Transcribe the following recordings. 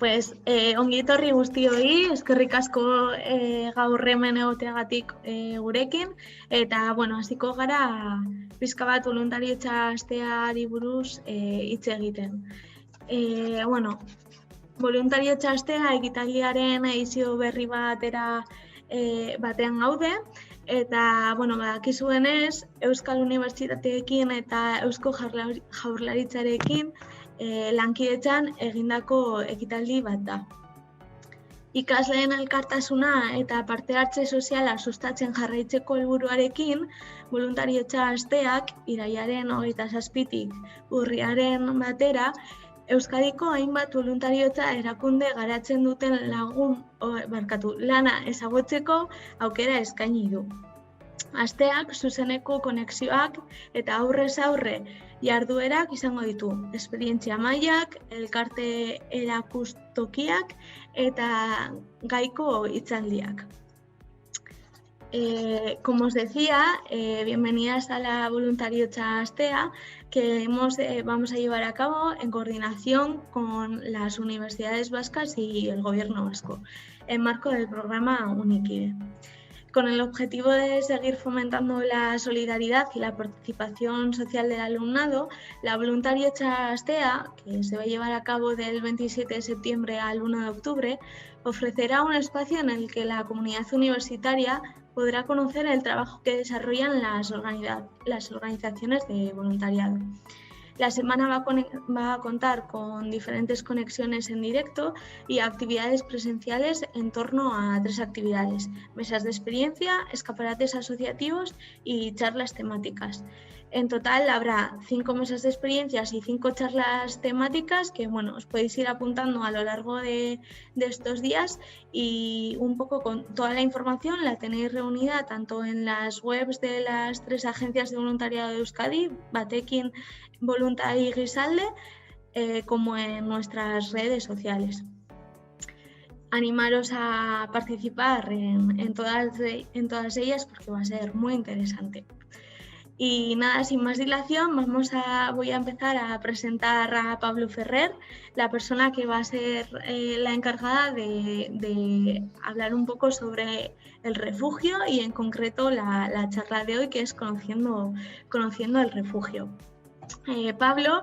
Ongi etorri guztioi, eskerrik asko gaur hemen egoteagatik gurekin, eta hasiko gara pixka bat boluntariotza asteari buruz hitz egiten. Boluntariotza astea ekitaldiaren edizio berri batean gaude, eta badakizuenez, Euskal Unibertsitateekin eta Eusko Jaurlaritzarekin lankidetzan egindako ekitaldi bat da. Ikasleen elkartasuna eta parte hartze soziala sustatzen jarraitzeko helburuarekin, boluntariotza asteak irailaren 27tik urriaren 1 Euskadiko hainbat boluntariotza erakunde garatzen duten lana ezagutzeko aukera eskaini du. Asteak zuzeneko konexioak eta aurrez aurre jarduerak izango ditu, esperientzia mailak, elkarte erakustokiak eta gaiko hitzaldiak. Como os decía, bienvenidas a la Voluntariotza Astea, que vamos a llevar a cabo en coordinación con las universidades vascas y el Gobierno vasco, en marco del programa UNIKIDE. Con el objetivo de seguir fomentando la solidaridad y la participación social del alumnado, la Voluntariotza Astea, que se va a llevar a cabo del 27 de septiembre al 1 de octubre, ofrecerá un espacio en el que la comunidad universitaria podrá conocer el trabajo que desarrollan las organizaciones de voluntariado. La semana va a contar con diferentes conexiones en directo y actividades presenciales en torno a 3 actividades: mesas de experiencia, escaparates asociativos y charlas temáticas. En total habrá 5 mesas de experiencias y 5 charlas temáticas que os podéis ir apuntando a lo largo de estos días, y un poco con toda la información la tenéis reunida tanto en las webs de las 3 agencias de voluntariado de Euskadi, Batekin, Voluntari y Gizalde, como en nuestras redes sociales. Animaros a participar en todas ellas porque va a ser muy interesante. Y nada, sin más dilación, voy a empezar a presentar a Pablo Ferrer, la persona que va a ser la encargada de hablar un poco sobre el refugio y en concreto la charla de hoy, que es conociendo el refugio. Pablo,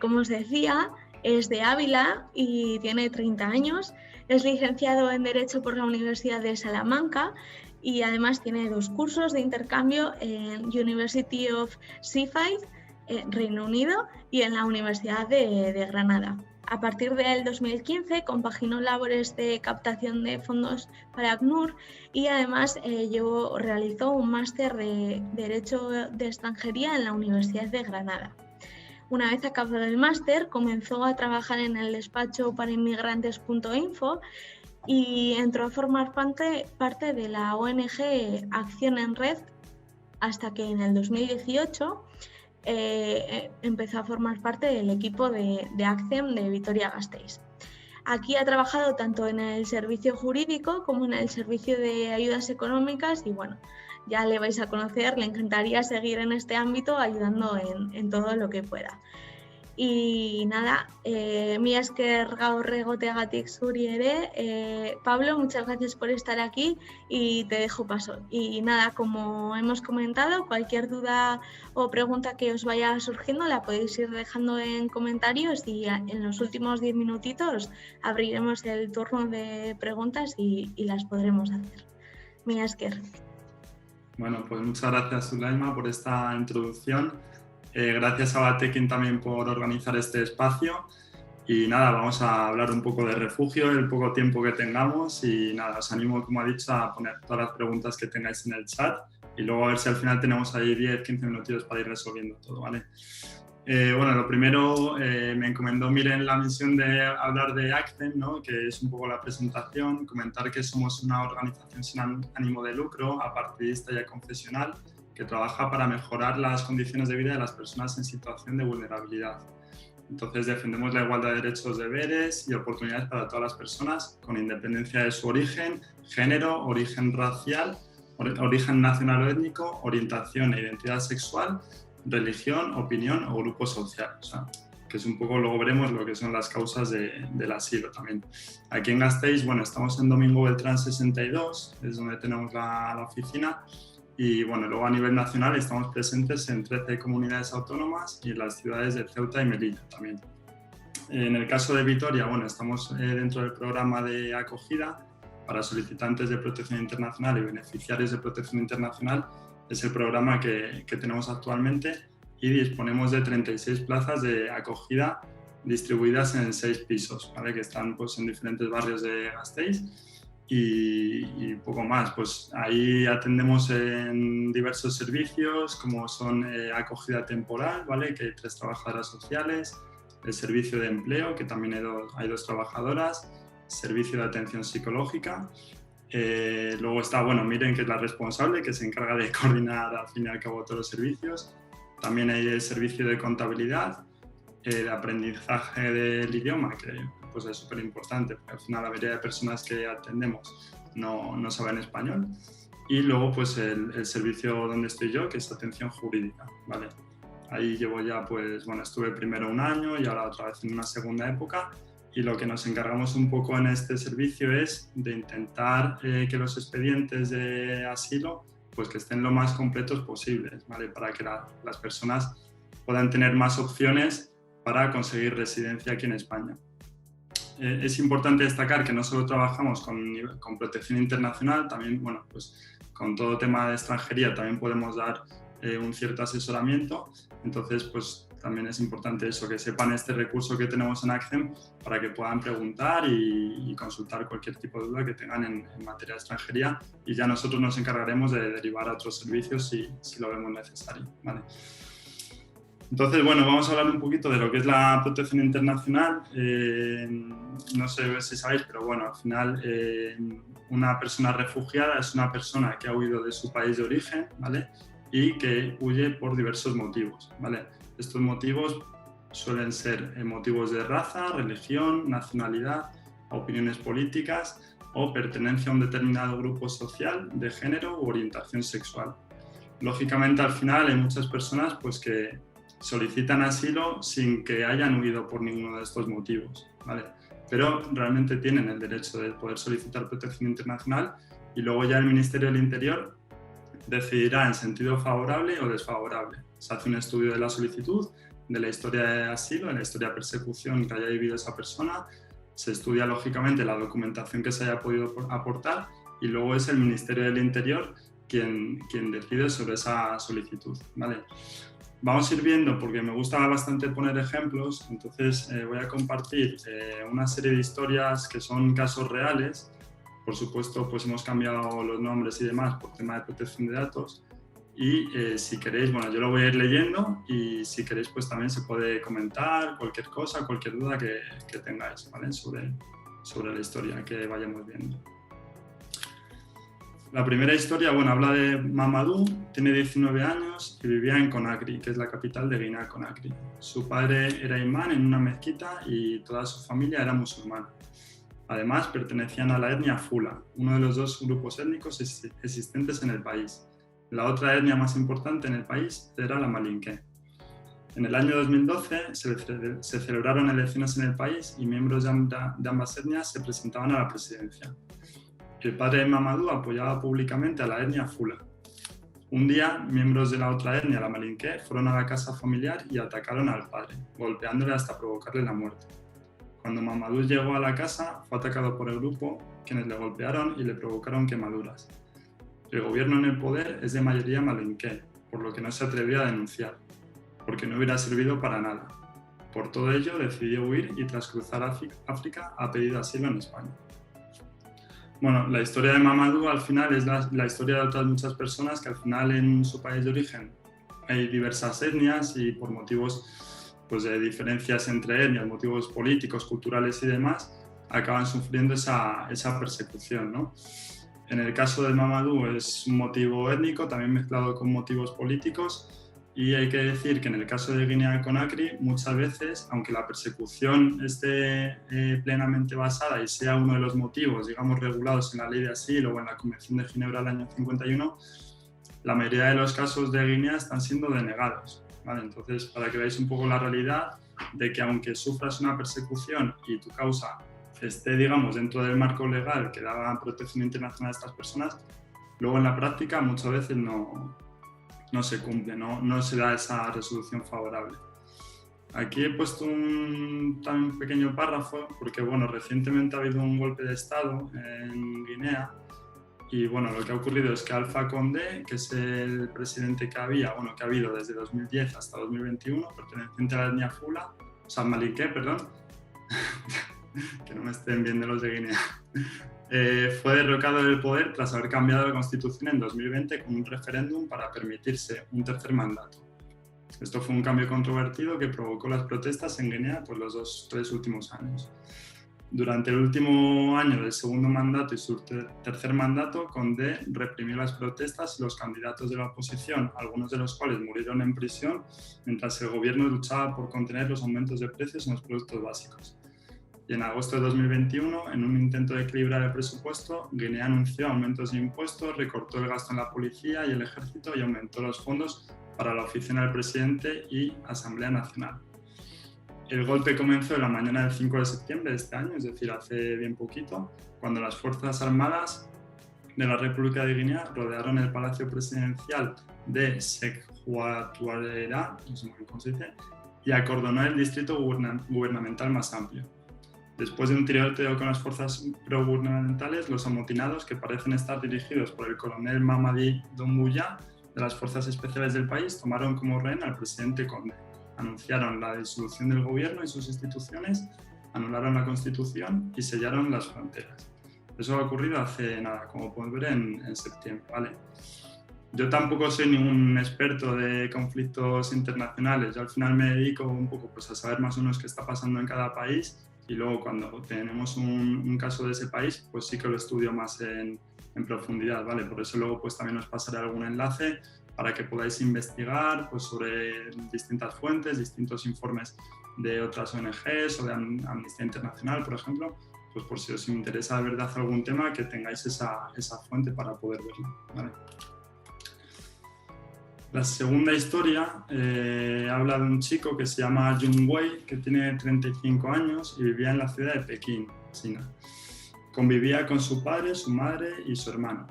como os decía, es de Ávila y tiene 30 años, es licenciado en Derecho por la Universidad de Salamanca y además tiene 2 cursos de intercambio en University of Sheffield, Reino Unido, y en la Universidad de Granada. A partir del 2015 compaginó labores de captación de fondos para ACNUR y además realizó un máster de Derecho de Extranjería en la Universidad de Granada. Una vez acabado el máster, comenzó a trabajar en el despacho para inmigrantes.info y entró a formar parte de la ONG Acción en Red hasta que en el 2018 empezó a formar parte del equipo de ACCEM de Vitoria-Gasteiz. Aquí ha trabajado tanto en el servicio jurídico como en el servicio de ayudas económicas y ya le vais a conocer, le encantaría seguir en este ámbito ayudando en todo lo que pueda. Y nada, mi esker gaur egoteagatik zuri ere. Pablo, muchas gracias por estar aquí y te dejo paso. Y nada, como hemos comentado, cualquier duda o pregunta que os vaya surgiendo la podéis ir dejando en comentarios y en los últimos 10 minutitos abriremos el turno de preguntas y las podremos hacer. Mi esker. Bueno, pues muchas gracias, Zulaima, por esta introducción. Gracias a Batekin también por organizar este espacio. Y nada, vamos a hablar un poco de refugio, el poco tiempo que tengamos. Y nada, os animo, como ha dicho, a poner todas las preguntas que tengáis en el chat. Y luego a ver si al final tenemos ahí 10-15 minutitos para ir resolviendo todo, ¿vale? Lo primero, me encomendó Miren la misión de hablar de ACCEM, ¿no? Que es un poco la presentación, comentar que somos una organización sin ánimo de lucro, apartidista y aconfesional, que trabaja para mejorar las condiciones de vida de las personas en situación de vulnerabilidad. Entonces defendemos la igualdad de derechos, deberes y oportunidades para todas las personas, con independencia de su origen, género, origen racial, origen nacional o étnico, orientación e identidad sexual, religión, opinión o grupo social. O sea, que es un poco, luego veremos lo que son las causas del asilo también. Aquí en Gasteiz, bueno, estamos en Domingo Beltrán 62, es donde tenemos la oficina, y bueno, luego a nivel nacional estamos presentes en 13 comunidades autónomas y en las ciudades de Ceuta y Melilla también. En el caso de Vitoria, bueno, estamos dentro del programa de acogida para solicitantes de protección internacional y beneficiarios de protección internacional. Es el programa que tenemos actualmente y disponemos de 36 plazas de acogida distribuidas en 6 pisos, ¿vale? Que están pues, en diferentes barrios de Gasteiz y poco más. Pues ahí atendemos en diversos servicios como son acogida temporal, ¿vale? Que hay 3 trabajadoras sociales, el servicio de empleo, que también hay 2 trabajadoras, servicio de atención psicológica. Luego está, bueno, Miren, que es la responsable, que se encarga de coordinar al fin y al cabo todos los servicios. También hay el servicio de contabilidad, de aprendizaje del idioma, que pues, es súper importante, porque al final la mayoría de personas que atendemos no saben español. Y luego pues el servicio donde estoy yo, que es atención jurídica, ¿vale? Ahí llevo ya, pues, bueno, estuve primero un año y ahora otra vez en una segunda época. Y lo que nos encargamos un poco en este servicio es de intentar que los expedientes de asilo pues que estén lo más completos posibles, ¿vale? Para que las personas puedan tener más opciones para conseguir residencia aquí en España. Es importante destacar que no solo trabajamos con protección internacional, también, bueno, pues con todo tema de extranjería también podemos dar un cierto asesoramiento. Entonces, pues también es importante eso, que sepan este recurso que tenemos en ACCEM para que puedan preguntar y consultar cualquier tipo de duda que tengan en materia de extranjería, y ya nosotros nos encargaremos de derivar a otros servicios si lo vemos necesario, ¿vale? Entonces, bueno, vamos a hablar un poquito de lo que es la protección internacional. No sé si sabéis, pero bueno, al final una persona refugiada es una persona que ha huido de su país de origen, ¿vale? Y que huye por diversos motivos, ¿vale? Estos motivos suelen ser motivos de raza, religión, nacionalidad, opiniones políticas o pertenencia a un determinado grupo social, de género u orientación sexual. Lógicamente, al final hay muchas personas pues, que solicitan asilo sin que hayan huido por ninguno de estos motivos, ¿vale? Pero realmente tienen el derecho de poder solicitar protección internacional y luego ya el Ministerio del Interior decidirá en sentido favorable o desfavorable. Se hace un estudio de la solicitud, de la historia de asilo, de la historia de persecución que haya vivido esa persona, se estudia lógicamente la documentación que se haya podido aportar y luego es el Ministerio del Interior quien decide sobre esa solicitud, ¿vale? Vamos a ir viendo, porque me gusta bastante poner ejemplos, entonces voy a compartir una serie de historias que son casos reales. Por supuesto, pues hemos cambiado los nombres y demás por tema de protección de datos. Y si queréis, bueno, yo lo voy a ir leyendo y si queréis, pues también se puede comentar cualquier cosa, cualquier duda que tengáis, ¿vale? sobre la historia que vayamos viendo. La primera historia, bueno, habla de Mamadou, tiene 19 años y vivía en Conakry, que es la capital de Guinea-Conakry. Su padre era imán en una mezquita y toda su familia era musulmana. Además, pertenecían a la etnia Fula, uno de los 2 grupos étnicos existentes en el país. La otra etnia más importante en el país era la malinké. En el año 2012 se celebraron elecciones en el país y miembros de ambas etnias se presentaban a la presidencia. El padre de Mamadou apoyaba públicamente a la etnia Fula. Un día, miembros de la otra etnia, la malinké, fueron a la casa familiar y atacaron al padre, golpeándole hasta provocarle la muerte. Cuando Mamadou llegó a la casa, fue atacado por el grupo, quienes le golpearon y le provocaron quemaduras. El gobierno en el poder es de mayoría malinké, por lo que no se atrevió a denunciar, porque no hubiera servido para nada. Por todo ello, decidió huir y tras cruzar África ha pedido asilo en España. Bueno, la historia de Mamadou al final es la historia de otras muchas personas que al final en su país de origen hay diversas etnias y por motivos pues, de diferencias entre etnias, motivos políticos, culturales y demás, acaban sufriendo esa persecución, ¿no? En el caso de Mamadou es un motivo étnico, también mezclado con motivos políticos, y hay que decir que en el caso de Guinea-Conakry muchas veces, aunque la persecución esté plenamente basada y sea uno de los motivos, digamos, regulados en la Ley de Asilo o en la Convención de Ginebra del año 51, la mayoría de los casos de Guinea están siendo denegados. ¿vale? Entonces, para que veáis un poco la realidad de que aunque sufras una persecución y tu causa esté, digamos, dentro del marco legal que daba protección internacional a estas personas, luego en la práctica muchas veces no se cumple, no se da esa resolución favorable. Aquí he puesto un pequeño párrafo porque, bueno, recientemente ha habido un golpe de Estado en Guinea y, bueno, lo que ha ocurrido es que Alpha Condé, que es el presidente que ha habido desde 2010 hasta 2021, perteneciente a la etnia Fula, Maliké, perdón, que no me estén viendo los de Guinea, fue derrocado del poder tras haber cambiado la constitución en 2020 con un referéndum para permitirse un tercer mandato. Esto fue un cambio controvertido que provocó las protestas en Guinea por los 3 últimos años. Durante el último año del segundo mandato y su tercer mandato, Condé reprimió las protestas y los candidatos de la oposición, algunos de los cuales murieron en prisión, mientras el gobierno luchaba por contener los aumentos de precios en los productos básicos. Y en agosto de 2021, en un intento de equilibrar el presupuesto, Guinea anunció aumentos de impuestos, recortó el gasto en la policía y el ejército y aumentó los fondos para la oficina del presidente y Asamblea Nacional. El golpe comenzó en la mañana del 5 de septiembre de este año, es decir, hace bien poquito, cuando las Fuerzas Armadas de la República de Guinea rodearon el Palacio Presidencial de Sékouatouré, no sé cómo se dice, y acordonó el distrito gubernamental más amplio. Después de un tiroteo con las fuerzas progubernamentales, los amotinados, que parecen estar dirigidos por el coronel Mamadi Doumbouya de las fuerzas especiales del país, tomaron como rehén al presidente Condé. Anunciaron la disolución del gobierno y sus instituciones, anularon la constitución y sellaron las fronteras. Eso ha ocurrido hace nada, como podéis ver, en septiembre, ¿vale? Yo tampoco soy ningún experto de conflictos internacionales. Yo al final me dedico un poco pues, a saber más o menos qué está pasando en cada país y luego cuando tenemos un caso de ese país, pues sí que lo estudio más en profundidad, ¿vale? Por eso luego pues también os pasaré algún enlace para que podáis investigar pues, sobre distintas fuentes, distintos informes de otras ONGs o de Amnistía Internacional, por ejemplo, pues por si os interesa de verdad algún tema, que tengáis esa fuente para poder verlo, ¿vale? La segunda historia habla de un chico que se llama Jun Wei, que tiene 35 años y vivía en la ciudad de Pekín, China. Convivía con su padre, su madre y su hermano.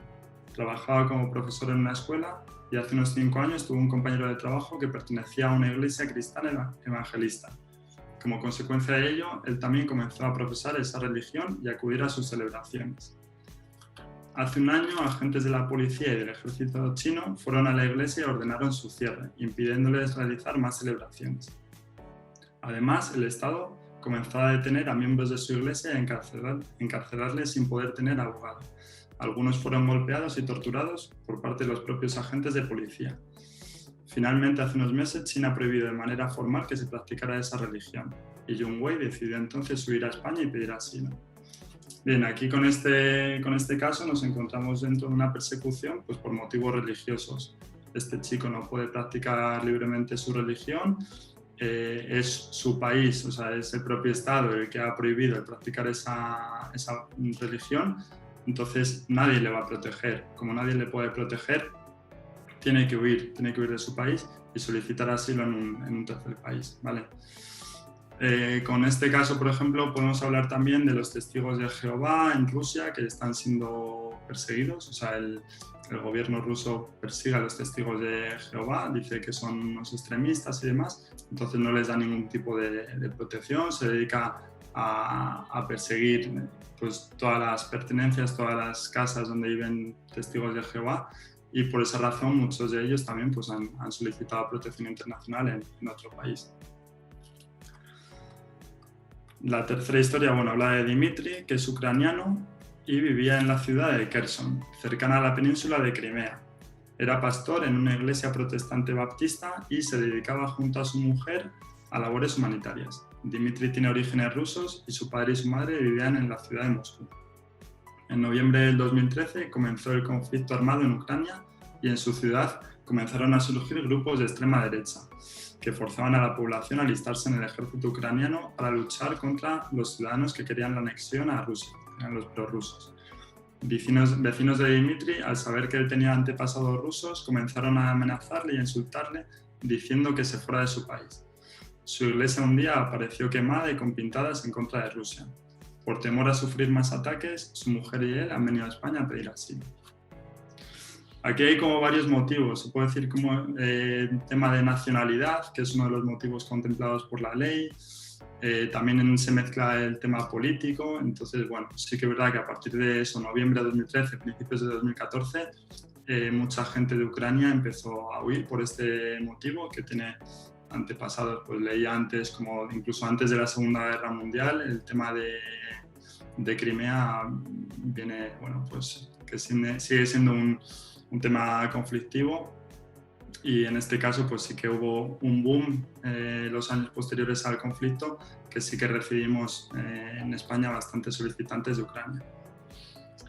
Trabajaba como profesor en una escuela y hace unos 5 años tuvo un compañero de trabajo que pertenecía a una iglesia cristiana evangelista. Como consecuencia de ello, él también comenzó a profesar esa religión y a acudir a sus celebraciones. Hace un año, agentes de la policía y del ejército chino fueron a la iglesia y ordenaron su cierre, impidiéndoles realizar más celebraciones. Además, el Estado comenzó a detener a miembros de su iglesia y a encarcelarles sin poder tener abogado. Algunos fueron golpeados y torturados por parte de los propios agentes de policía. Finalmente, hace unos meses, China ha prohibido de manera formal que se practicara esa religión, y Jun Wei decidió entonces huir a España y pedir asilo. Bien, aquí con este caso nos encontramos dentro de una persecución pues, por motivos religiosos. Este chico no puede practicar libremente su religión, es su país, o sea, es el propio Estado el que ha prohibido el practicar esa religión, entonces nadie le va a proteger. Como nadie le puede proteger, tiene que huir de su país y solicitar asilo en un tercer país, ¿vale? Con este caso, por ejemplo, podemos hablar también de los testigos de Jehová en Rusia que están siendo perseguidos. O sea, el gobierno ruso persigue a los testigos de Jehová, dice que son unos extremistas y demás, entonces no les da ningún tipo de protección, se dedica a perseguir pues, todas las pertenencias, todas las casas donde viven testigos de Jehová, y por esa razón muchos de ellos también pues, han solicitado protección internacional en otro país. La tercera historia, bueno, habla de Dimitri, que es ucraniano y vivía en la ciudad de Kherson, cercana a la península de Crimea. Era pastor en una iglesia protestante baptista y se dedicaba junto a su mujer a labores humanitarias. Dimitri tiene orígenes rusos y su padre y su madre vivían en la ciudad de Moscú. En noviembre del 2013 comenzó el conflicto armado en Ucrania y en su ciudad comenzaron a surgir grupos de extrema derecha que forzaban a la población a alistarse en el ejército ucraniano para luchar contra los ciudadanos que querían la anexión a Rusia, eran los prorrusos. Vecinos de Dimitri, al saber que él tenía antepasados rusos, comenzaron a amenazarle y a insultarle diciendo que se fuera de su país. Su iglesia un día apareció quemada y con pintadas en contra de Rusia. Por temor a sufrir más ataques, su mujer y él han venido a España a pedir asilo. Aquí hay como varios motivos. Se puede decir como el tema de nacionalidad, que es uno de los motivos contemplados por la ley. También se mezcla el tema político. Entonces, bueno, sí que es verdad que a partir de eso, noviembre de 2013, principios de 2014, mucha gente de Ucrania empezó a huir por este motivo que tiene antepasados. Pues leía antes, como incluso antes de la Segunda Guerra Mundial, el tema de Crimea viene, bueno, pues que sigue siendo un tema conflictivo, y en este caso pues sí que hubo un boom los años posteriores al conflicto, que sí que recibimos en España bastantes solicitantes de Ucrania.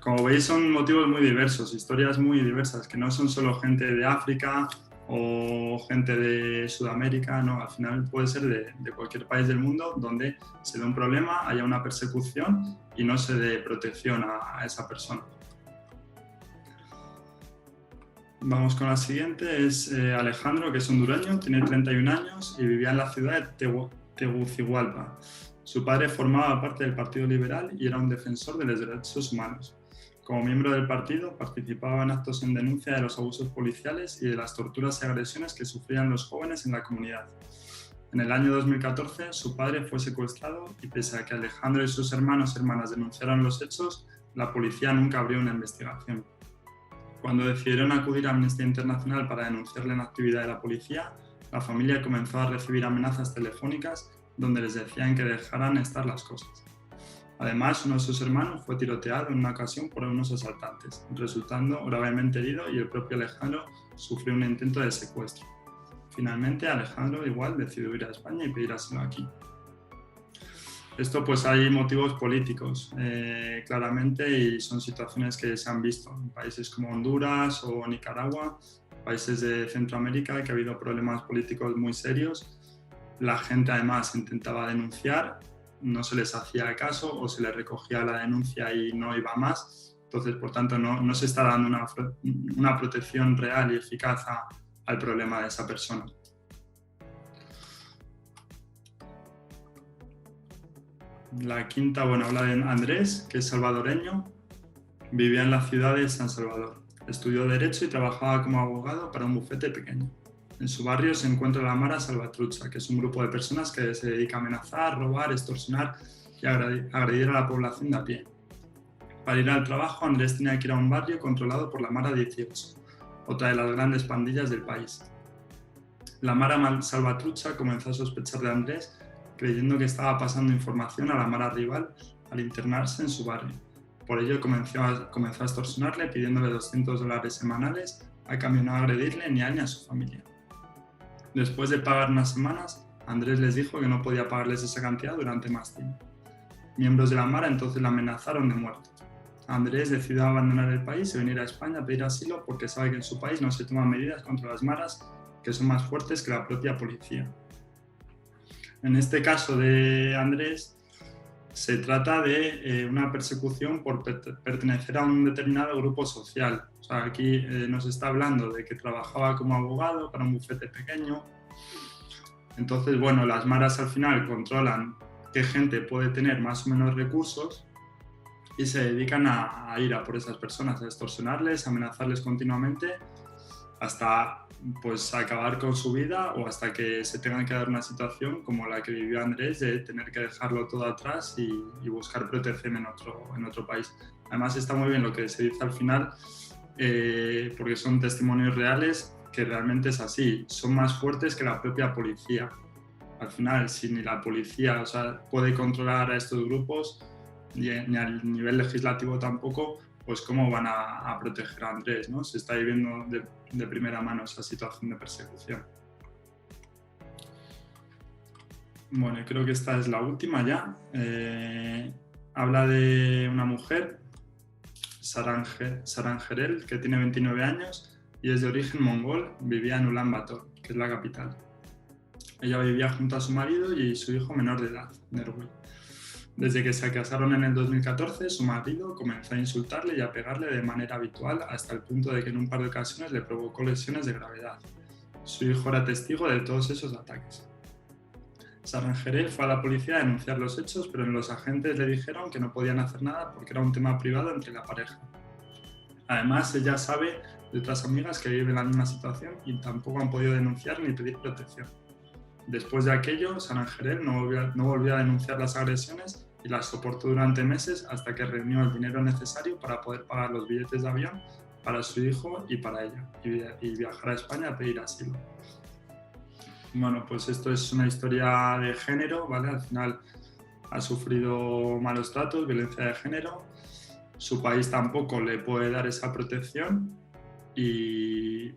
Como veis, son motivos muy diversos, historias muy diversas, que no son solo gente de África o gente de Sudamérica, no, al final puede ser de cualquier país del mundo donde se dé un problema, haya una persecución y no se dé protección a esa persona. Vamos con la siguiente, es Alejandro, que es hondureño, tiene 31 años y vivía en la ciudad de Tegucigalpa. Su padre formaba parte del Partido Liberal y era un defensor de los derechos humanos. Como miembro del partido, participaba en actos en denuncia de los abusos policiales y de las torturas y agresiones que sufrían los jóvenes en la comunidad. En el año 2014, su padre fue secuestrado y pese a que Alejandro y sus hermanos y hermanas denunciaron los hechos, la policía nunca abrió una investigación. Cuando decidieron acudir a Amnistía Internacional para denunciarle la actividad de la policía, la familia comenzó a recibir amenazas telefónicas donde les decían que dejaran estar las cosas. Además, uno de sus hermanos fue tiroteado en una ocasión por unos asaltantes, resultando gravemente herido, y el propio Alejandro sufrió un intento de secuestro. Finalmente, Alejandro igual decidió ir a España y pedir asilo aquí. Esto pues hay motivos políticos, claramente, y son situaciones que se han visto en países como Honduras o Nicaragua, países de Centroamérica, que ha habido problemas políticos muy serios. La gente además intentaba denunciar, no se les hacía caso o se les recogía la denuncia y no iba más. Entonces, por tanto, no se está dando una protección real y eficaz al problema de esa persona. La quinta, bueno, habla de Andrés, que es salvadoreño, vivía en la ciudad de San Salvador. Estudió Derecho y trabajaba como abogado para un bufete pequeño. En su barrio se encuentra la Mara Salvatrucha, que es un grupo de personas que se dedica a amenazar, robar, extorsionar y agredir a la población de a pie. Para ir al trabajo, Andrés tenía que ir a un barrio controlado por la Mara 18, otra de las grandes pandillas del país. La Mara Salvatrucha comenzó a sospechar de Andrés, creyendo que estaba pasando información a la Mara rival al internarse en su barrio. Por ello comenzó a extorsionarle, pidiéndole $200 semanales a cambio de no agredirle ni a él ni a su familia. Después de pagar unas semanas, Andrés les dijo que no podía pagarles esa cantidad durante más tiempo. Miembros de la Mara entonces la amenazaron de muerte. Andrés decidió abandonar el país y venir a España a pedir asilo porque sabe que en su país no se toman medidas contra las maras, que son más fuertes que la propia policía. En este caso de Andrés, se trata de una persecución por pertenecer a un determinado grupo social. O sea, aquí nos está hablando de que trabajaba como abogado para un bufete pequeño. Entonces, bueno, las maras al final controlan qué gente puede tener más o menos recursos y se dedican a ir a por esas personas, a extorsionarles, a amenazarles continuamente hasta pues acabar con su vida o hasta que se tenga que dar una situación como la que vivió Andrés, de tener que dejarlo todo atrás y buscar protección en otro país. Además está muy bien lo que se dice al final, porque son testimonios reales, que realmente es así, son más fuertes que la propia policía. Al final, si ni la policía, o sea, puede controlar a estos grupos, ni al nivel legislativo tampoco, pues cómo van a proteger a Andrés, ¿no? Se está viviendo de primera mano esa situación de persecución. Bueno, creo que esta es la última ya. Habla de una mujer, Sarangerel, que tiene 29 años y es de origen mongol, vivía en Ulan Bator, que es la capital. Ella vivía junto a su marido y su hijo menor de edad, Nerwi. Desde que se casaron en el 2014, su marido comenzó a insultarle y a pegarle de manera habitual hasta el punto de que en un par de ocasiones le provocó lesiones de gravedad. Su hijo era testigo de todos esos ataques. Sarangerel fue a la policía a denunciar los hechos, pero los agentes le dijeron que no podían hacer nada porque era un tema privado entre la pareja. Además, ella sabe de otras amigas que viven la misma situación y tampoco han podido denunciar ni pedir protección. Después de aquello, Sarangerel no volvió a denunciar las agresiones y las soportó durante meses hasta que reunió el dinero necesario para poder pagar los billetes de avión para su hijo y para ella, y viajar a España a pedir asilo. Bueno, pues esto es una historia de género, ¿vale? Al final ha sufrido malos tratos, violencia de género. Su país tampoco le puede dar esa protección y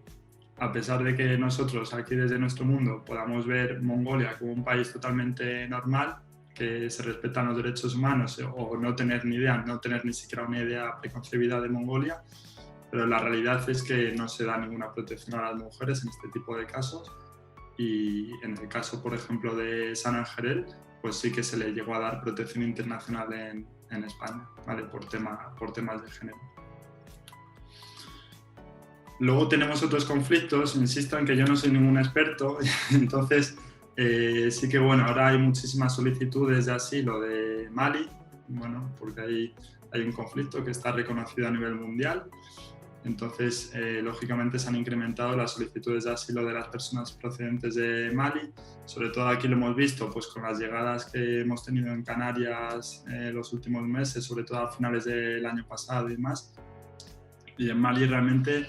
a pesar de que nosotros aquí desde nuestro mundo podamos ver Mongolia como un país totalmente normal, que se respetan los derechos humanos o no tener ni idea, no tener ni siquiera una idea preconcebida de Mongolia, pero la realidad es que no se da ninguna protección a las mujeres en este tipo de casos y en el caso, por ejemplo, de Sarangerel, pues sí que se le llegó a dar protección internacional en España, ¿vale? por temas de género. Luego tenemos otros conflictos, insisto en que yo no soy ningún experto, entonces sí que bueno, ahora hay muchísimas solicitudes de asilo de Mali, bueno, porque hay un conflicto que está reconocido a nivel mundial, entonces lógicamente se han incrementado las solicitudes de asilo de las personas procedentes de Mali, sobre todo aquí lo hemos visto pues con las llegadas que hemos tenido en Canarias los últimos meses, sobre todo a finales del año pasado y demás, y en Mali realmente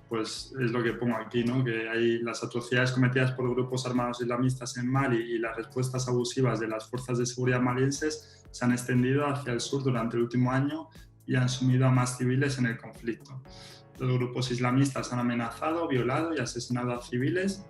pues es lo que pongo aquí, ¿no? Que hay las atrocidades cometidas por grupos armados islamistas en Mali y las respuestas abusivas de las fuerzas de seguridad malienses se han extendido hacia el sur durante el último año y han sumido a más civiles en el conflicto. Los grupos islamistas han amenazado, violado y asesinado a civiles.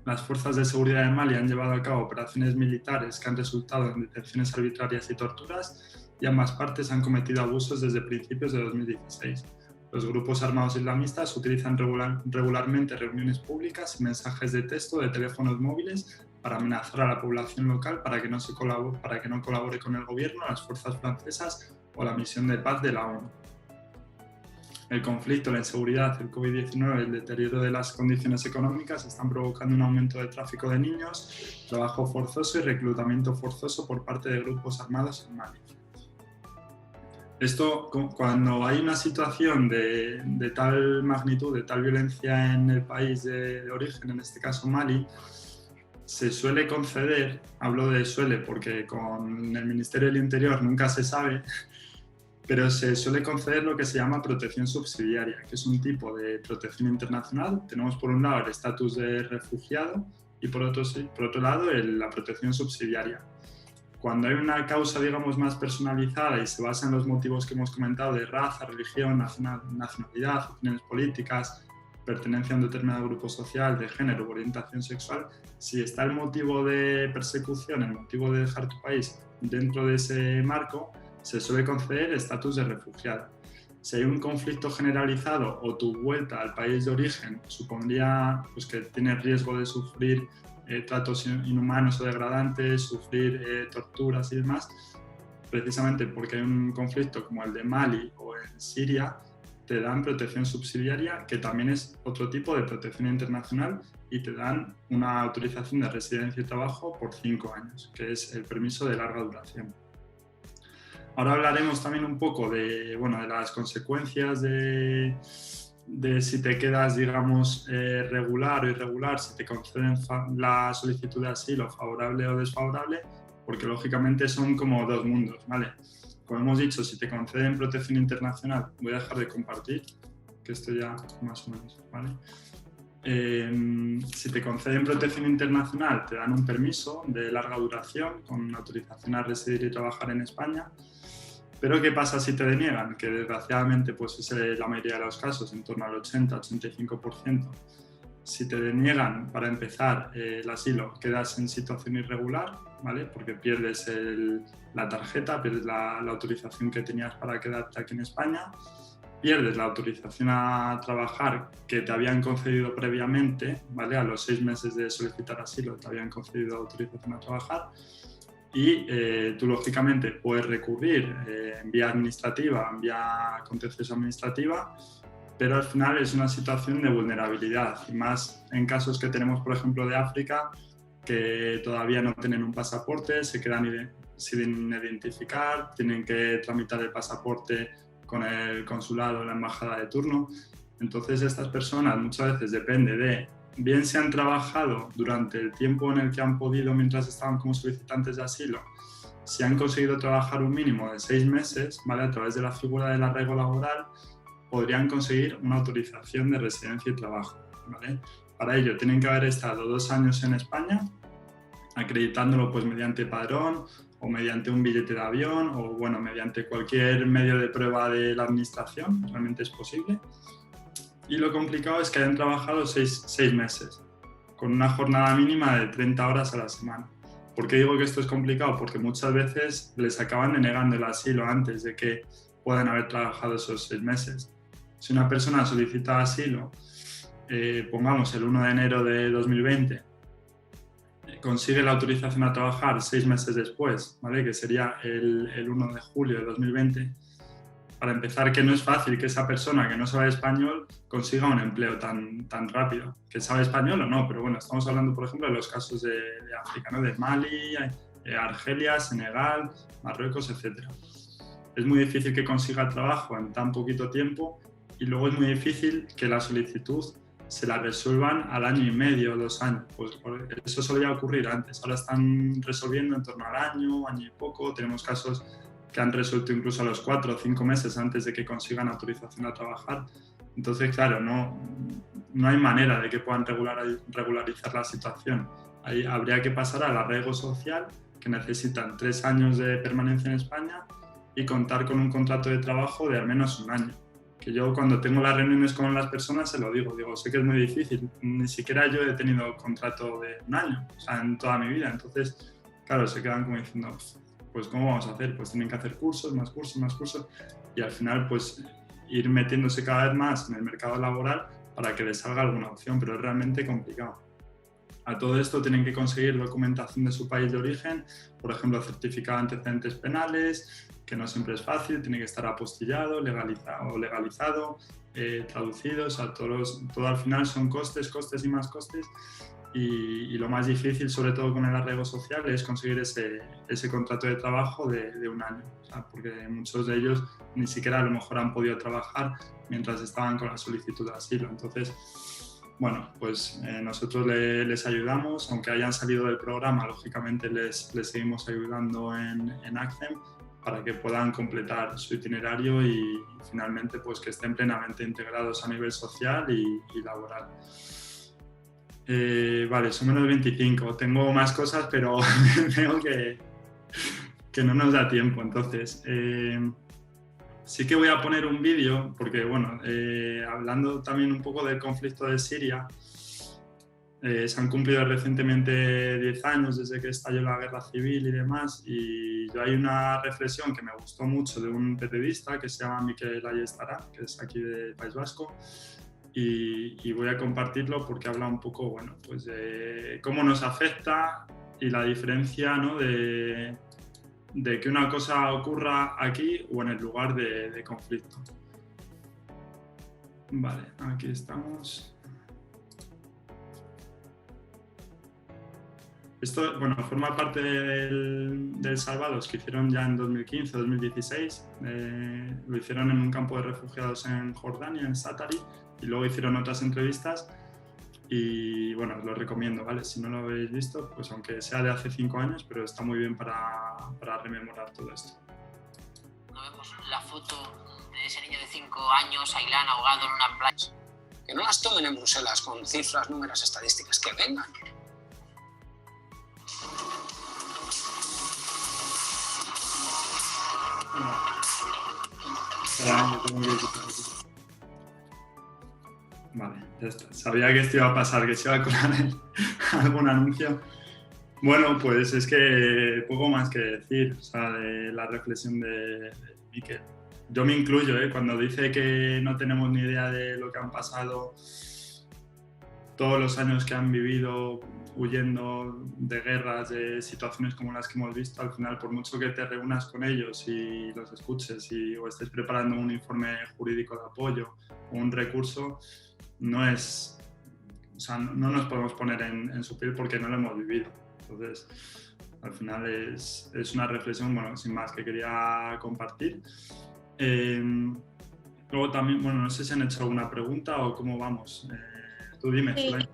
Las fuerzas de seguridad de Mali han llevado a cabo operaciones militares que han resultado en detenciones arbitrarias y torturas y ambas partes han cometido abusos desde principios de 2016. Los grupos armados islamistas utilizan regularmente reuniones públicas y mensajes de texto de teléfonos móviles para amenazar a la población local para que no colabore con el gobierno, las fuerzas francesas o la misión de paz de la ONU. El conflicto, la inseguridad, el COVID-19 y el deterioro de las condiciones económicas están provocando un aumento del tráfico de niños, trabajo forzoso y reclutamiento forzoso por parte de grupos armados en Mali. Esto, cuando hay una situación de tal magnitud, de tal violencia en el país de origen, en este caso Mali, se suele conceder, hablo de suele porque con el Ministerio del Interior nunca se sabe, pero se suele conceder lo que se llama protección subsidiaria, que es un tipo de protección internacional. Tenemos por un lado el estatus de refugiado y por otro lado la protección subsidiaria. Cuando hay una causa, digamos, más personalizada y se basa en los motivos que hemos comentado de raza, religión, nacionalidad, opiniones políticas, pertenencia a un determinado grupo social, de género o orientación sexual, si está el motivo de persecución, el motivo de dejar tu país dentro de ese marco, se suele conceder estatus de refugiado. Si hay un conflicto generalizado o tu vuelta al país de origen supondría pues, que tienes riesgo de sufrir tratos inhumanos o degradantes, sufrir torturas y demás, precisamente porque hay un conflicto como el de Mali o en Siria, te dan protección subsidiaria, que también es otro tipo de protección internacional, y te dan una autorización de residencia y trabajo por 5 años, que es el permiso de larga duración. Ahora hablaremos también un poco de las consecuencias de si te quedas, digamos, regular o irregular, si te conceden la solicitud de asilo favorable o desfavorable, porque lógicamente son como dos mundos, ¿vale? Como hemos dicho, si te conceden protección internacional, voy a dejar de compartir, que esto ya más o menos, ¿vale? Si te conceden protección internacional, te dan un permiso de larga duración con autorización a residir y trabajar en España. Pero ¿qué pasa si te deniegan? Que desgraciadamente pues es la mayoría de los casos, en torno al 80-85%. Si te deniegan, para empezar, el asilo, quedas en situación irregular, ¿vale? Porque pierdes la tarjeta, pierdes la autorización que tenías para quedarte aquí en España, pierdes la autorización a trabajar que te habían concedido previamente, ¿vale? A los 6 meses de solicitar asilo te habían concedido autorización a trabajar. Y tú, lógicamente, puedes recurrir en vía administrativa, en vía contenciosa administrativa, pero al final es una situación de vulnerabilidad, y más en casos que tenemos, por ejemplo, de África, que todavía no tienen un pasaporte, se quedan sin identificar, tienen que tramitar el pasaporte con el consulado o la embajada de turno. Entonces estas personas muchas veces depende de, bien si han trabajado durante el tiempo en el que han podido mientras estaban como solicitantes de asilo, si han conseguido trabajar un mínimo de 6 meses, ¿vale? A través de la figura del arraigo laboral, podrían conseguir una autorización de residencia y trabajo, ¿vale? Para ello tienen que haber estado 2 años en España, acreditándolo pues mediante padrón o mediante un billete de avión o bueno, mediante cualquier medio de prueba de la administración, realmente es posible. Y lo complicado es que hayan trabajado 6 meses, con una jornada mínima de 30 horas a la semana. ¿Por qué digo que esto es complicado? Porque muchas veces les acaban denegando el asilo antes de que puedan haber trabajado esos 6 meses. Si una persona solicita asilo, pongamos el 1 de enero de 2020, consigue la autorización a trabajar 6 meses después, ¿vale? Que sería el 1 de julio de 2020, para empezar, que no es fácil que esa persona que no sabe español consiga un empleo tan rápido. Que sabe español o no, pero bueno, estamos hablando, por ejemplo, de los casos de África, ¿no? De Mali, Argelia, Senegal, Marruecos, etc. Es muy difícil que consiga trabajo en tan poquito tiempo y luego es muy difícil que la solicitud se la resuelvan al año y medio o 2 años. Pues eso solía ocurrir antes, ahora están resolviendo en torno al año y poco. Tenemos casos que han resuelto incluso a los 4 o 5 meses antes de que consigan autorización a trabajar. Entonces, claro, no hay manera de que puedan regularizar la situación. Ahí habría que pasar al arraigo social, que necesitan 3 años de permanencia en España y contar con un contrato de trabajo de al menos 1 año. Que yo cuando tengo las reuniones con las personas se lo digo, sé que es muy difícil, ni siquiera yo he tenido contrato de 1 año, o sea, en toda mi vida. Entonces, claro, se quedan como diciendo, pues ¿cómo vamos a hacer? Pues tienen que hacer cursos, más cursos, más cursos, y al final pues ir metiéndose cada vez más en el mercado laboral para que les salga alguna opción, pero es realmente complicado. A todo esto tienen que conseguir documentación de su país de origen, por ejemplo, certificado de antecedentes penales, que no siempre es fácil, tiene que estar apostillado, legalizado, traducido, o sea, todo al final son costes y más costes. Y lo más difícil, sobre todo con el arraigo social, es conseguir ese contrato de trabajo de 1 año, o sea, porque muchos de ellos ni siquiera a lo mejor han podido trabajar mientras estaban con la solicitud de asilo. Entonces, bueno, pues nosotros les ayudamos, aunque hayan salido del programa, lógicamente les seguimos ayudando en ACCEM para que puedan completar su itinerario y finalmente pues que estén plenamente integrados a nivel social y laboral. Vale, son menos 25. Tengo más cosas, pero veo que no nos da tiempo. Entonces, sí que voy a poner un vídeo, porque, bueno, hablando también un poco del conflicto de Siria, se han cumplido recientemente 10 años desde que estalló la guerra civil y demás, y yo hay una reflexión que me gustó mucho de un periodista que se llama Mikel Ayestara, que es aquí del País Vasco, y voy a compartirlo porque habla un poco, bueno, pues de cómo nos afecta y la diferencia, ¿no? de que una cosa ocurra aquí o en el lugar de conflicto. Vale, aquí estamos. Esto, bueno, forma parte del Salvados que hicieron ya en 2015-2016. Lo hicieron en un campo de refugiados en Jordania, en Zaatari, y luego hicieron otras entrevistas y, bueno, os lo recomiendo, ¿vale? Si no lo habéis visto, pues aunque sea de hace 5 años, pero está muy bien para rememorar todo esto. No vemos la foto de ese niño de 5 años, Ailán, ahogado en una playa. Que no las tomen en Bruselas con cifras, números, estadísticas, que vengan. Vale, ya está. Sabía que esto iba a pasar, que se iba a colar algún anuncio. Bueno, pues es que poco más que decir, o sea, de la reflexión de Mikel. Yo me incluyo, cuando dice que no tenemos ni idea de lo que han pasado, todos los años que han vivido huyendo de guerras, de situaciones como las que hemos visto, al final, por mucho que te reúnas con ellos y los escuches o estés preparando un informe jurídico de apoyo o un recurso, no nos podemos poner en su piel porque no lo hemos vivido. Entonces, al final es una reflexión, bueno, sin más, que quería compartir. Luego también, bueno, no sé si han hecho alguna pregunta o cómo vamos. Tú dime, Sí. Zulay.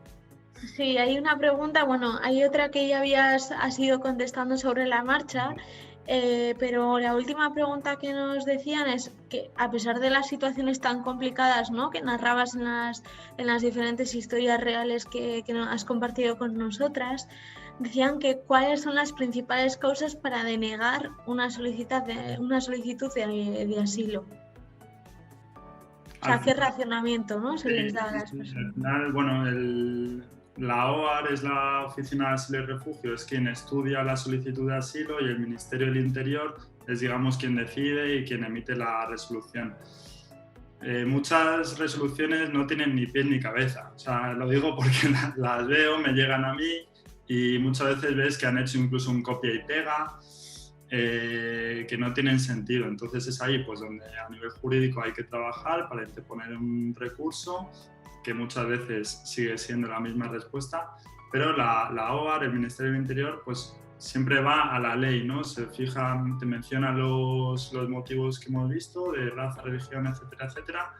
Sí, hay una pregunta, bueno, hay otra que ya has ido contestando sobre la marcha, pero la última pregunta que nos decían es que a pesar de las situaciones tan complicadas, ¿no?, que narrabas en las diferentes historias reales que has compartido con nosotras, decían que cuáles son las principales causas para denegar una solicitud de asilo. O sea, ¿qué racionamiento, ¿no?, se les da a las personas? Al final, bueno, la OAR es la Oficina de Asilo y Refugio, es quien estudia la solicitud de asilo, y el Ministerio del Interior es, digamos, quien decide y quien emite la resolución. Muchas resoluciones no tienen ni pies ni cabeza, o sea, lo digo porque las veo, me llegan a mí y muchas veces ves que han hecho incluso un copia y pega, que no tienen sentido. Entonces es ahí pues donde a nivel jurídico hay que trabajar para interponer un recurso, que muchas veces sigue siendo la misma respuesta, pero la OAR, el Ministerio del Interior, pues siempre va a la ley, ¿no? Se fija, te menciona los motivos que hemos visto, de raza, religión, etcétera, etcétera,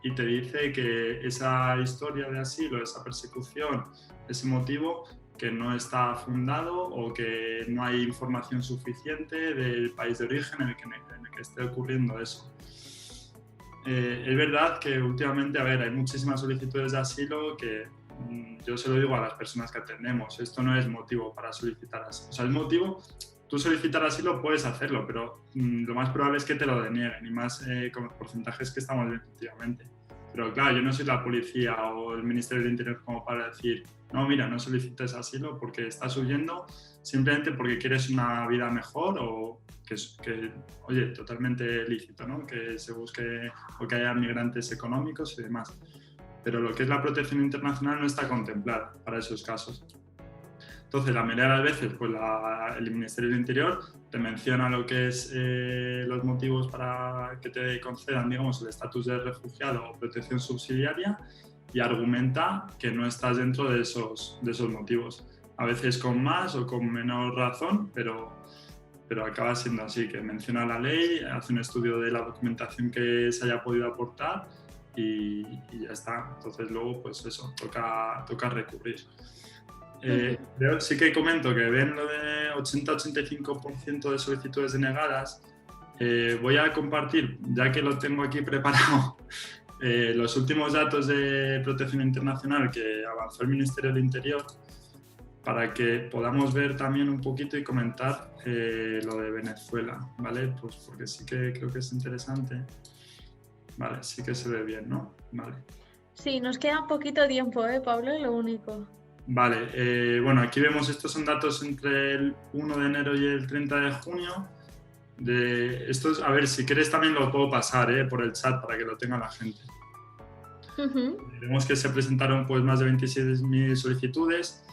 y te dice que esa historia de asilo, esa persecución, ese motivo, que no está fundado o que no hay información suficiente del país de origen en el que esté ocurriendo eso. Es verdad que últimamente, hay muchísimas solicitudes de asilo que yo se lo digo a las personas que atendemos, esto no es motivo para solicitar asilo. O sea, el motivo, tú solicitar asilo puedes hacerlo, pero lo más probable es que te lo denieguen, y más con los porcentajes que estamos viendo últimamente. Pero claro, yo no soy la policía o el Ministerio del Interior como para decir, no, mira, no solicites asilo porque estás huyendo simplemente porque quieres una vida mejor, o que oye, totalmente lícito, ¿no?, que se busque o que haya migrantes económicos y demás. Pero lo que es la protección internacional no está contemplada para esos casos. Entonces, la mayoría de las veces, pues el Ministerio del Interior te menciona lo que es los motivos para que te concedan, digamos, el estatus de refugiado o protección subsidiaria, y argumenta que no estás dentro de esos motivos. A veces con más o con menor razón, pero acaba siendo así, que menciona la ley, hace un estudio de la documentación que se haya podido aportar y ya está. Entonces luego, pues eso, toca recurrir. Sí que comento que ven lo de 80-85% de solicitudes denegadas. Voy a compartir, ya que lo tengo aquí preparado, los últimos datos de protección internacional que avanzó el Ministerio del Interior, para que podamos ver también un poquito y comentar lo de Venezuela, ¿vale? Pues porque sí que creo que es interesante. Vale, sí que se ve bien, ¿no? Vale. Sí, nos queda un poquito tiempo, Pablo, es lo único. Vale, bueno, aquí vemos, estos son datos entre el 1 de enero y el 30 de junio. Estos, a ver, si quieres también lo puedo pasar por el chat para que lo tenga la gente. Vemos que se presentaron pues más de 26.000 solicitudes.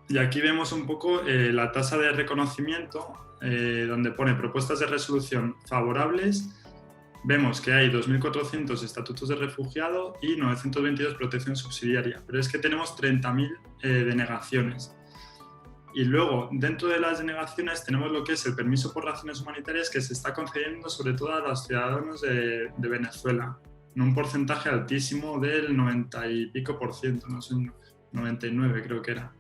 Y aquí vemos un poco la tasa de reconocimiento, donde pone propuestas de resolución favorables. Vemos que hay 2.400 estatutos de refugiado y 922 protección subsidiaria, pero es que tenemos 30.000 denegaciones. Y luego, dentro de las denegaciones, tenemos lo que es el permiso por razones humanitarias, que se está concediendo sobre todo a los ciudadanos de Venezuela, en un porcentaje altísimo del 90 y pico %, no sé, 99 creo que era.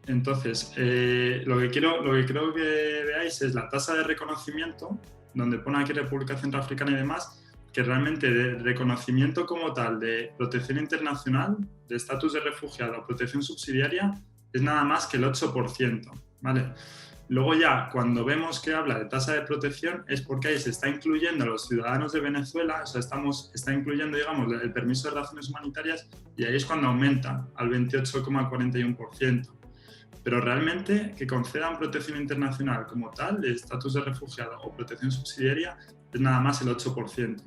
Entonces, lo que creo que veáis es la tasa de reconocimiento, donde pone aquí República Centroafricana y demás, que realmente de reconocimiento como tal de protección internacional, de estatus de refugiado o protección subsidiaria, es nada más que el 8%, ¿vale? Luego ya, cuando vemos que habla de tasa de protección, es porque ahí se está incluyendo a los ciudadanos de Venezuela, o sea, está incluyendo, digamos, el permiso de razones humanitarias, y ahí es cuando aumenta al 28,41%. Pero realmente que concedan protección internacional como tal, de estatus de refugiado o protección subsidiaria, es nada más el 8%,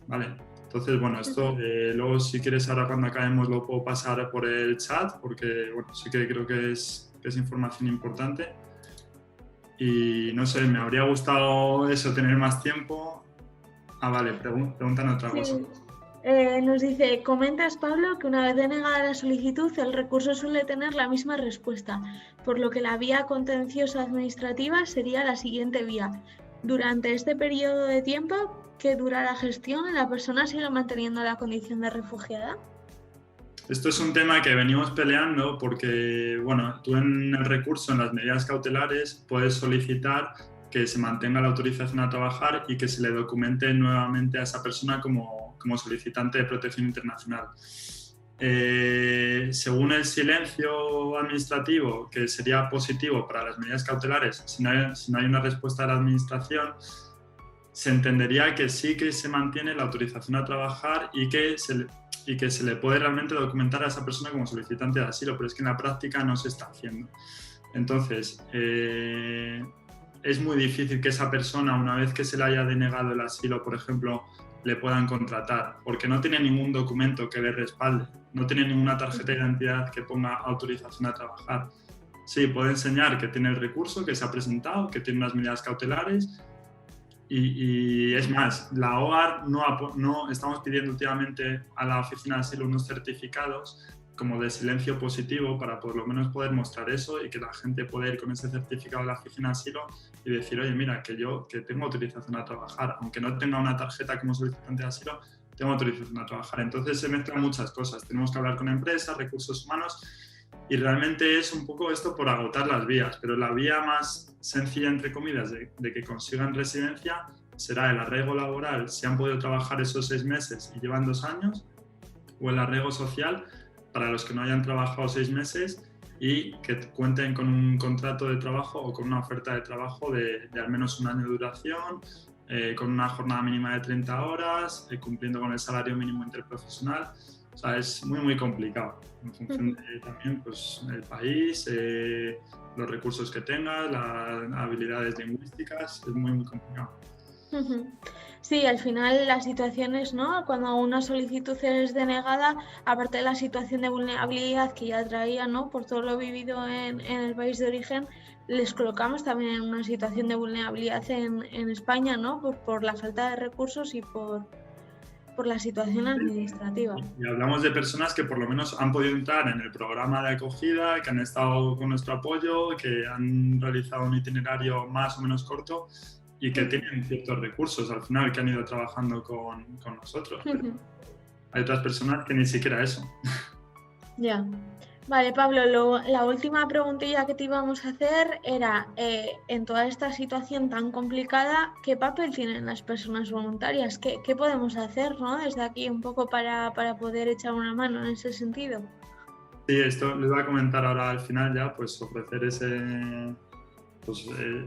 ¿vale? Entonces, bueno, esto luego si quieres ahora cuando acabemos lo puedo pasar por el chat porque, bueno, sí que creo que es información importante. Y no sé, me habría gustado eso, tener más tiempo. Vale, preguntan otra cosa. Nos dice, comentas, Pablo, que una vez denegada la solicitud, el recurso suele tener la misma respuesta, por lo que la vía contenciosa administrativa sería la siguiente vía. Durante este periodo de tiempo que dura la gestión, ¿la persona sigue manteniendo la condición de refugiada? Esto es un tema que venimos peleando porque, bueno, tú en el recurso, en las medidas cautelares, puedes solicitar que se mantenga la autorización a trabajar y que se le documente nuevamente a esa persona como solicitante de protección internacional. Según el silencio administrativo, que sería positivo para las medidas cautelares, si no hay una respuesta de la administración, se entendería que sí que se mantiene la autorización a trabajar y que se le puede realmente documentar a esa persona como solicitante de asilo, pero es que en la práctica no se está haciendo. Entonces, es muy difícil que esa persona, una vez que se le haya denegado el asilo, por ejemplo, le puedan contratar, porque no tiene ningún documento que le respalde, no tiene ninguna tarjeta de identidad que ponga autorización a trabajar. Sí, puede enseñar que tiene el recurso, que se ha presentado, que tiene unas medidas cautelares y es más, la OAR no estamos pidiendo últimamente a la Oficina de Asilo unos certificados como de silencio positivo para por lo menos poder mostrar eso y que la gente pueda ir con ese certificado de la Oficina de Asilo y decir, oye, mira, que tengo autorización a trabajar, aunque no tenga una tarjeta como solicitante de asilo, tengo autorización a trabajar. Entonces se mezclan muchas cosas, tenemos que hablar con empresas, recursos humanos y realmente es un poco esto por agotar las vías, pero la vía más sencilla, entre comillas, de que consigan residencia será el arraigo laboral, si han podido trabajar esos 6 meses y llevan 2 años, o el arraigo social para los que no hayan trabajado 6 meses y que cuenten con un contrato de trabajo o con una oferta de trabajo de al menos 1 año de duración, con una jornada mínima de 30 horas, cumpliendo con el salario mínimo interprofesional. O sea, es muy, muy complicado en función de también pues, el país, los recursos que tengas, las habilidades lingüísticas, es muy, muy complicado. Sí, al final las situaciones, ¿no? Cuando una solicitud es denegada, aparte de la situación de vulnerabilidad que ya traía, ¿no? Por todo lo vivido en el país de origen, les colocamos también en una situación de vulnerabilidad en España, ¿no? Por la falta de recursos y por la situación administrativa. Y hablamos de personas que por lo menos han podido entrar en el programa de acogida, que han estado con nuestro apoyo, que han realizado un itinerario más o menos corto y que tienen ciertos recursos al final, que han ido trabajando con nosotros. Hay otras personas que ni siquiera eso. Ya. Vale, Pablo, la última preguntilla que te íbamos a hacer era, en toda esta situación tan complicada, ¿qué papel tienen las personas voluntarias? ¿Qué podemos hacer, ¿no? Desde aquí un poco para poder echar una mano en ese sentido? Sí, esto les voy a comentar ahora al final ya, pues ofrecer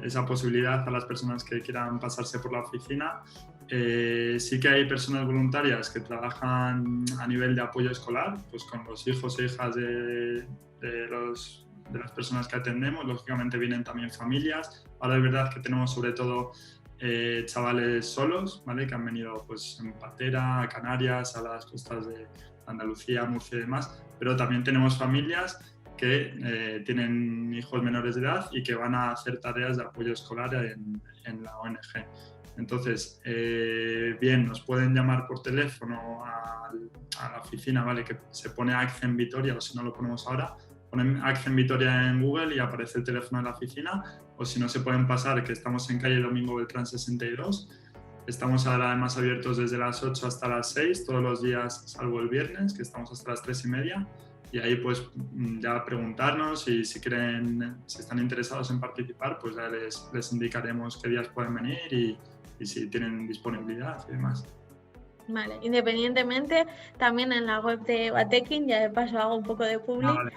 esa posibilidad a las personas que quieran pasarse por la oficina. Sí que hay personas voluntarias que trabajan a nivel de apoyo escolar, pues con los hijos e hijas de las personas que atendemos. Lógicamente vienen también familias. Ahora es verdad que tenemos sobre todo chavales solos, ¿vale? Que han venido pues, en patera, a Canarias, a las costas de Andalucía, Murcia y demás, pero también tenemos familias que tienen hijos menores de edad y que van a hacer tareas de apoyo escolar en la ONG. Entonces, bien, nos pueden llamar por teléfono a la oficina, ¿vale? Que se pone Accent Vitoria, o si no lo ponemos ahora, ponen Accent Vitoria en Google y aparece el teléfono de la oficina, o si no se pueden pasar, que estamos en calle Domingo Beltrán 62. Estamos ahora además abiertos desde las 8 hasta las 6, todos los días, salvo el viernes, que estamos hasta las 3:30. Y ahí pues ya preguntarnos y si están interesados en participar, pues ya les indicaremos qué días pueden venir y si tienen disponibilidad y demás. Vale, independientemente, también en la web de Batekin, ya de paso hago un poco de public, Vale.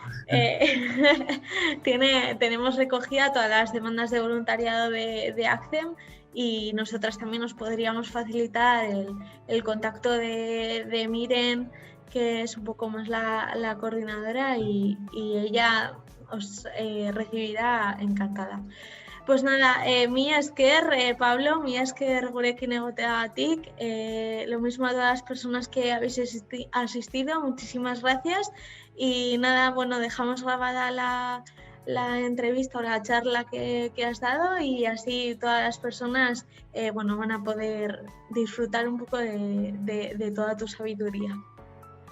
tenemos recogida todas las demandas de voluntariado de ACCEM y nosotras también nos podríamos facilitar el contacto de Miren, que es un poco más la coordinadora y ella os recibirá encantada. Pues nada, mila esker, Pablo, mila esker gurekin egoteagatik. Lo mismo a todas las personas que habéis asistido, muchísimas gracias. Y nada, bueno, dejamos grabada la entrevista o la charla que has dado y así todas las personas bueno, van a poder disfrutar un poco de toda tu sabiduría.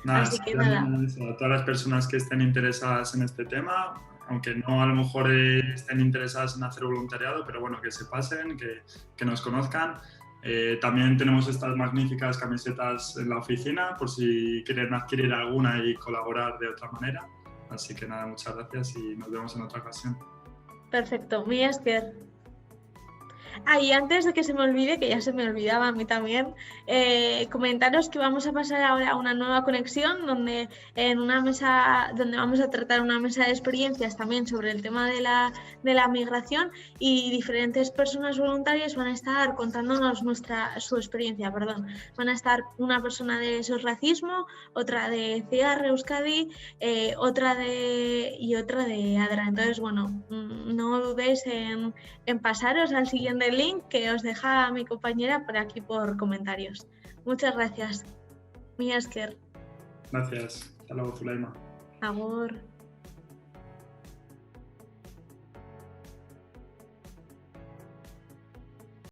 Nada, Así que nada. A todas las personas que estén interesadas en este tema, aunque no a lo mejor estén interesadas en hacer voluntariado, pero bueno, que se pasen, que nos conozcan. También tenemos estas magníficas camisetas en la oficina por si quieren adquirir alguna y colaborar de otra manera. Así que nada, muchas gracias y nos vemos en otra ocasión. Perfecto, mila esker. Y antes de que se me olvide, que ya se me olvidaba a mí también, comentaros que vamos a pasar ahora a una nueva conexión donde vamos a tratar una mesa de experiencias también sobre el tema de la migración y diferentes personas voluntarias van a estar contándonos su experiencia. Van a estar una persona de SOS Racismo, otra de CIAR Euskadi, otra de ADRA. Entonces, bueno, no dudéis en pasaros al siguiente link que os deja mi compañera por aquí por comentarios. Muchas gracias. Mila esker. Gracias. Hasta luego, Zulaima. Agur.